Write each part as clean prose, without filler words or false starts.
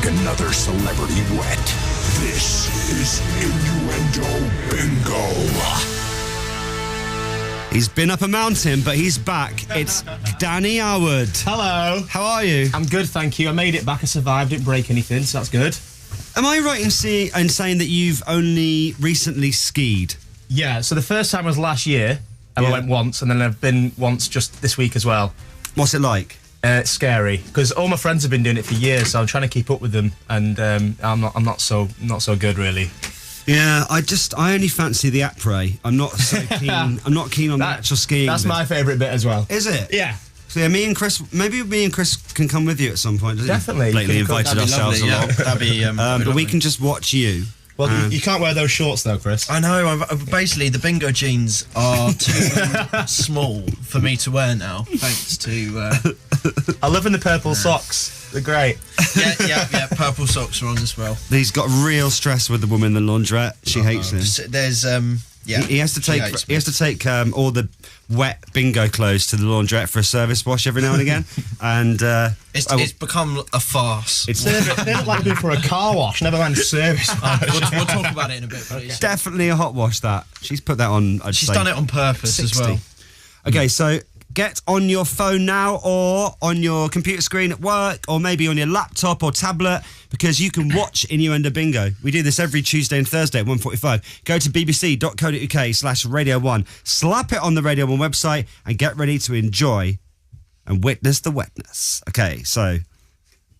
another celebrity wet. This is Innuendo Bingo. He's been up a mountain, but he's back. It's Danny Howard. Hello. How are you? I'm good, thank you. I made it back. I survived. Didn't break anything, so that's good. Am I right in saying that you've only recently skied? Yeah, so the first time was last year, and I went once, and then I've been once just this week as well. What's it like? It's scary, because all my friends have been doing it for years, so I'm trying to keep up with them, and I'm not so good, really. Yeah, I only fancy the après. I'm not so keen. I'm not keen on the actual skiing. That's my favourite bit as well. Is it? Yeah. So yeah, me and Chris can come with you at some point. Definitely. Lately invited ourselves along. That'd be but we can just watch you. Well, you can't wear those shorts though, Chris. I know. Basically, the bingo jeans are too small for me to wear now, thanks to. I love in the purple socks. They're great. Yeah. Purple socks are on as well. He's got real stress with the woman in the laundrette. She hates him. There's He has to take all the wet bingo clothes to the laundrette for a service wash every now and again, and it's become a farce. They look like for a car wash. Never mind a service wash. We'll talk about it in a bit. Please. Okay. Definitely a hot wash. That she's put that on. She's done it on purpose 60. as well. Okay, so get on your phone now, or on your computer screen at work, or maybe on your laptop or tablet, because you can watch Innuendo Bingo. We do this every Tuesday and Thursday at 1:45. Go to bbc.co.uk/Radio1, slap it on the Radio 1 website, and get ready to enjoy and witness the wetness. Okay, so,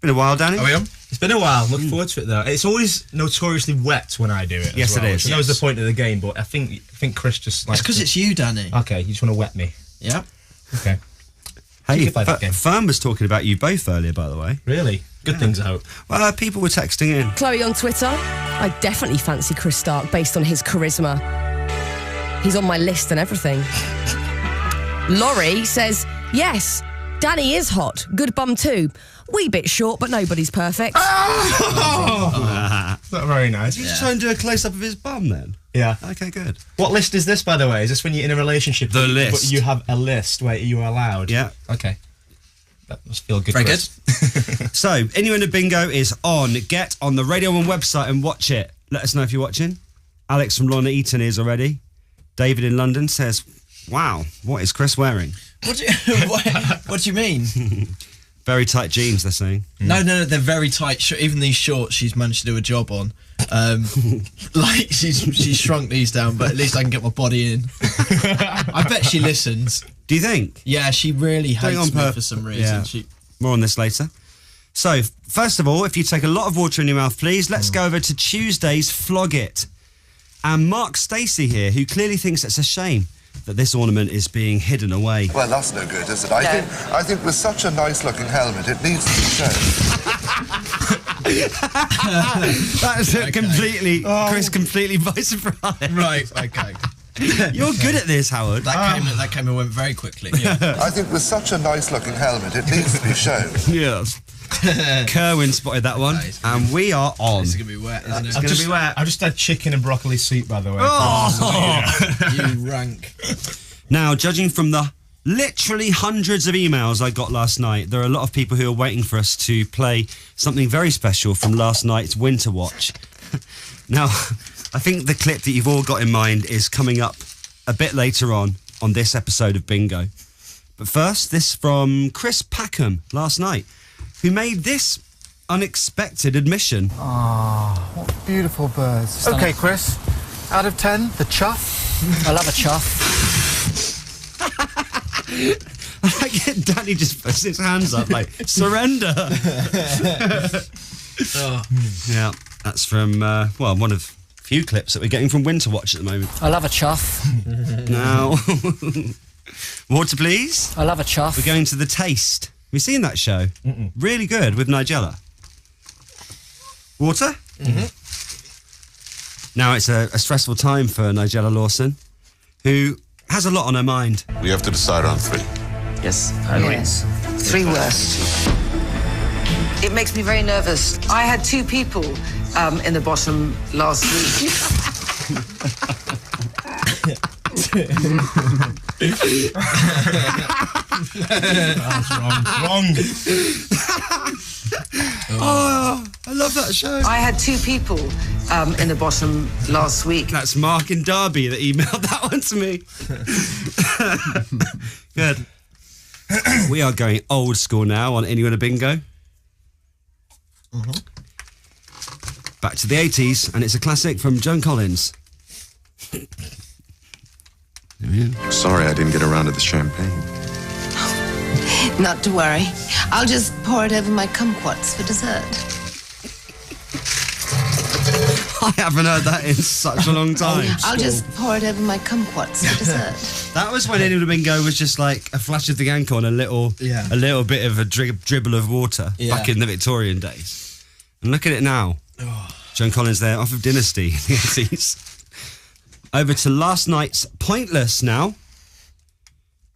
been a while, Danny? Are we on? It's been a while. Looking forward to it, though. It's always notoriously wet when I do it. Yes, as well, it is. That was the point of the game, but I think Chris just likes It's because it's you, Danny. Okay, you just want to wet me. Yeah. Okay. Hey, Fern was talking about you both earlier, by the way. Really? Good things, I hope. Well, people were texting in. Chloe on Twitter. I definitely fancy Chris Stark based on his charisma. He's on my list and everything. Laurie says, yes, Danny is hot. Good bum too. Wee bit short, but nobody's perfect. That's not very nice. Did you just try and do a close-up of his bum then? Yeah. Okay, good. What list is this, by the way? Is this when you're in a relationship? The list. But you have a list where you are allowed? Yeah. Okay. That must feel good. Very Chris. good. So, Innuendo Bingo is on. Get on the Radio 1 website and watch it. Let us know if you're watching. Alex from Lorna Eaton is already. David in London says, wow, what is Chris wearing? What do you mean? Very tight jeans, they're saying. No, they're very tight. Even these shorts, she's managed to do a job on. Like she's shrunk these down, but at least I can get my body in. I bet she listens. Do you think? Yeah, she really hates me on for some reason. Yeah. More on this later. So, first of all, if you take a lot of water in your mouth, please, let's go over to Tuesday's Flog It. And Mark Stacey here, who clearly thinks it's a shame that this ornament is being hidden away. Well, that's no good, is it? I think with such a nice-looking helmet, it needs to be shown. That's completely, Chris, completely by surprise. Right, okay. You're good at this, Howard. That came and went very quickly. Yeah. I think with such a nice-looking helmet, it needs to be shown. Yes. Kerwin spotted that one, and we are on. It's going to be wet, isn't it? It's going to be wet. I just had chicken and broccoli soup, by the way. You rank. Now, judging from the literally hundreds of emails I got last night, there are a lot of people who are waiting for us to play something very special from last night's Winter Watch. Now, I think the clip that you've all got in mind is coming up a bit later on this episode of Bingo. But first, this from Chris Packham last night, who made this unexpected admission. What beautiful birds. Okay, Chris, out of 10, the chuff. I love a chuff. I like it. Danny just puts his hands up like, surrender. Yeah, that's from, one of few clips that we're getting from Winter Watch at the moment. I love a chuff. Now, water please. I love a chuff. We're going to The Taste. Have you seen that show? Really good with Nigella. Water? Now it's a stressful time for Nigella Lawson, who has a lot on her mind. We have to decide on 3. Yes, I agree. Yes. 3 worst. It makes me very nervous. I had 2 people in the bottom last week. That's wrong. Oh, I love that show. I had 2 people in the bottom last week. That's Mark in Derby that emailed that one to me. Good. We are going old school now on Innuendo Bingo. Back to the 80s, and it's a classic from Joan Collins. Sorry I didn't get around to the champagne. Not to worry. I'll just pour it over my kumquats for dessert. I haven't heard that in such a long time. I'll just pour it over my kumquats for dessert. That was when Innuendo Bingo was just like a flash of the ankle and a little bit of a dribble of water back in the Victorian days. And look at it now. Joan Collins there, off of Dynasty in the 80s. Over to last night's Pointless now,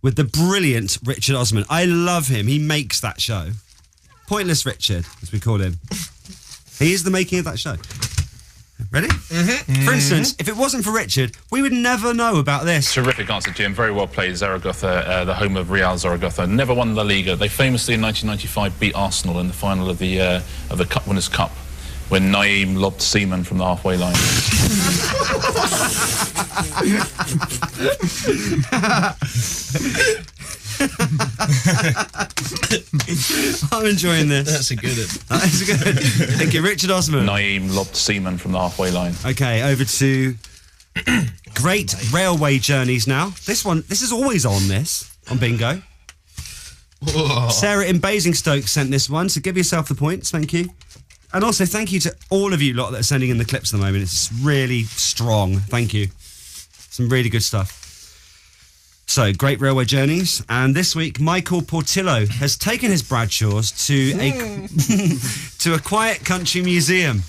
with the brilliant Richard Osman. I love him. He makes that show. Pointless Richard, as we call him. He is the making of that show. Ready? Mm-hmm. For instance, if it wasn't for Richard, we would never know about this. Terrific answer, Jim. Very well played. Zaragoza, the home of Real Zaragoza, never won La Liga. They famously in 1995 beat Arsenal in the final of the Cup Winners' Cup, when Naeem lobbed Seaman from the halfway line. I'm enjoying this. That's a good one. That is good. Thank you, Richard Osman. Naeem lobbed Seaman from the halfway line. Okay, over to great railway journeys now. This is always on Bingo. Whoa. Sarah in Basingstoke sent this one, so give yourself the points, thank you. And also thank you to all of you lot that are sending in the clips at the moment. It's really strong. Thank you. Some really good stuff. So, great railway journeys. And this week, Michael Portillo has taken his Bradshaws to a quiet country museum.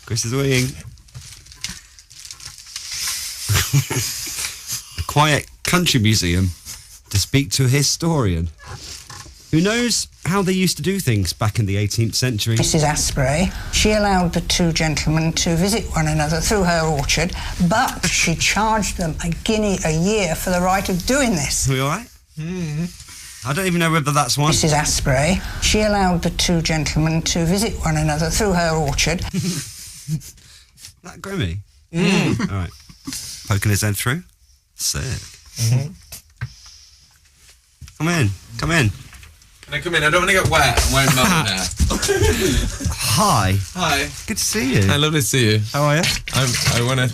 Chris is winging. A quiet country museum to speak to a historian who knows how they used to do things back in the 18th century. Mrs. Asprey, she allowed the 2 gentlemen to visit one another through her orchard, but she charged them £1 a year for the right of doing this. Are we all right? I don't even know whether that's one. Mrs. Asprey, she allowed the 2 gentlemen to visit one another through her orchard. That Grimmy? All right. Poking his head through. Sick. Come in. Can I come in? I don't want to get wet. I'm wearing mum now. Hi. Hi. Good to see you. Hi, lovely to see you. How are you? I want to,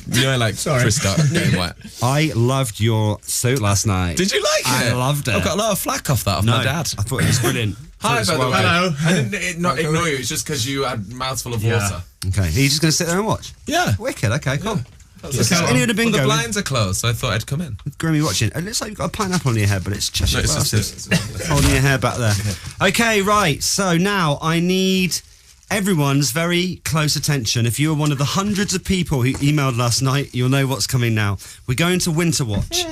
Chris start getting wet. I loved your suit last night. Did you like it? I loved it. I've got a lot of flack off that, my dad. I thought it was brilliant. Hi, by the way. Hello. I didn't not ignore you. It's just because you had a mouthful of water. Okay. Are you just going to sit there and watch? Yeah. Wicked. Okay, cool. Innuendo Bingo. The blinds are closed, so I thought I'd come in. Grimmy watching. It looks like you've got a pineapple on your head, but it's Cheshire glasses. Holding your hair back there. Okay, right. So now I need everyone's very close attention. If you were one of the hundreds of people who emailed last night, you'll know what's coming now. We're going to Winter Watch,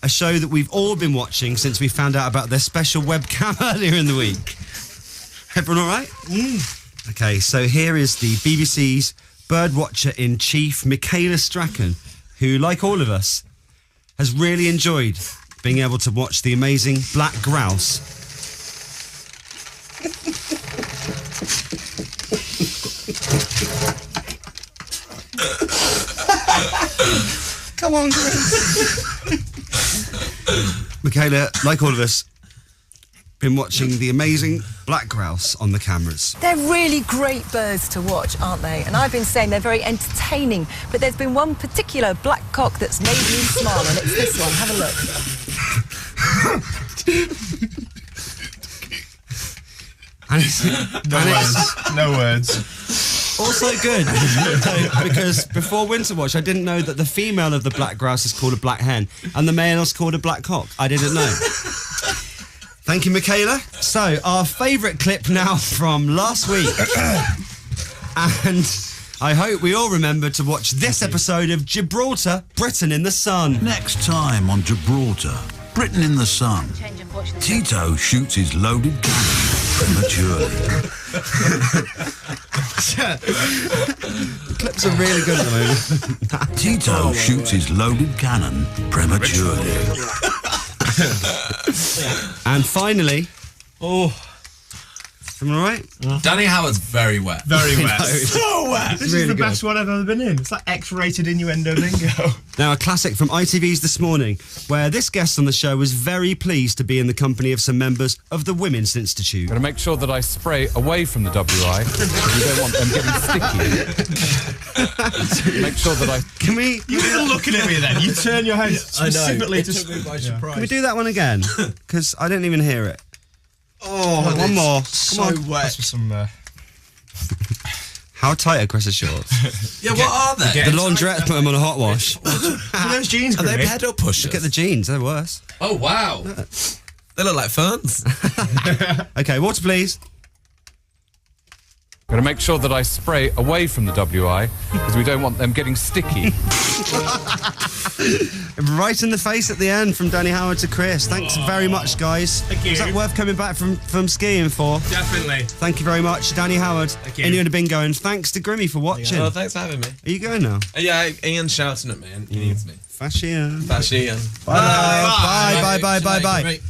a show that we've all been watching since we found out about their special webcam earlier in the week. Everyone all right? Okay, so here is the BBC's birdwatcher-in-chief, Michaela Strachan, who, like all of us, has really enjoyed being able to watch the amazing black grouse. Come on, Chris. Michaela, like all of us, been watching the amazing black grouse on the cameras. They're really great birds to watch, aren't they? And I've been saying they're very entertaining, but there's been one particular black cock that's made me smile, and it's this one. Have a look. No words. Also good, because before Winter Watch, I didn't know that the female of the black grouse is called a black hen, and the male is called a black cock. I didn't know. Thank you, Michaela. So, our favourite clip now from last week. And I hope we all remember to watch this episode of Gibraltar, Britain in the Sun. Next time on Gibraltar, Britain in the Sun, Tito shoots his loaded cannon prematurely. The clips are really good at the moment. Tito shoots his loaded cannon prematurely. And finally, Everyone all right? Danny Howard's very wet. Very wet. So wet. This is the best one I've ever been in. It's like X-rated Innuendo Bingo. Now, a classic from ITV's This Morning, where this guest on the show was very pleased to be in the company of some members of the Women's Institute. Got to make sure that I spray away from the WI. We don't want them getting sticky. Make sure that I... Can we... You were looking at me then. You turn your head specifically It took me by surprise. Can we do that one again? Because I didn't even hear it. Oh, one more. So Come on. wet. That's for some... How tight are Chris's shorts? Yeah, what are they? The laundrette put them on a hot wash. Are those jeans, Are they Grimmy? pedal pushers? Look at the jeans, they're worse. Oh, wow. They look like ferns. Okay, water please. Got to make sure that I spray away from the WI because we don't want them getting sticky. Right in the face at the end from Danny Howard to Chris. Thanks very much, guys. Thank you. Is that worth coming back from skiing for? Definitely. Thank you very much, Danny Howard. Thank you. Innuendo Bingo, and thanks to Grimmy for watching. Oh, thanks for having me. Are you going now? Yeah, Ian's shouting at me and he needs me. Fashion. Fashion. Bye. Bye. Bye. Bye. Bye. Bye. Right.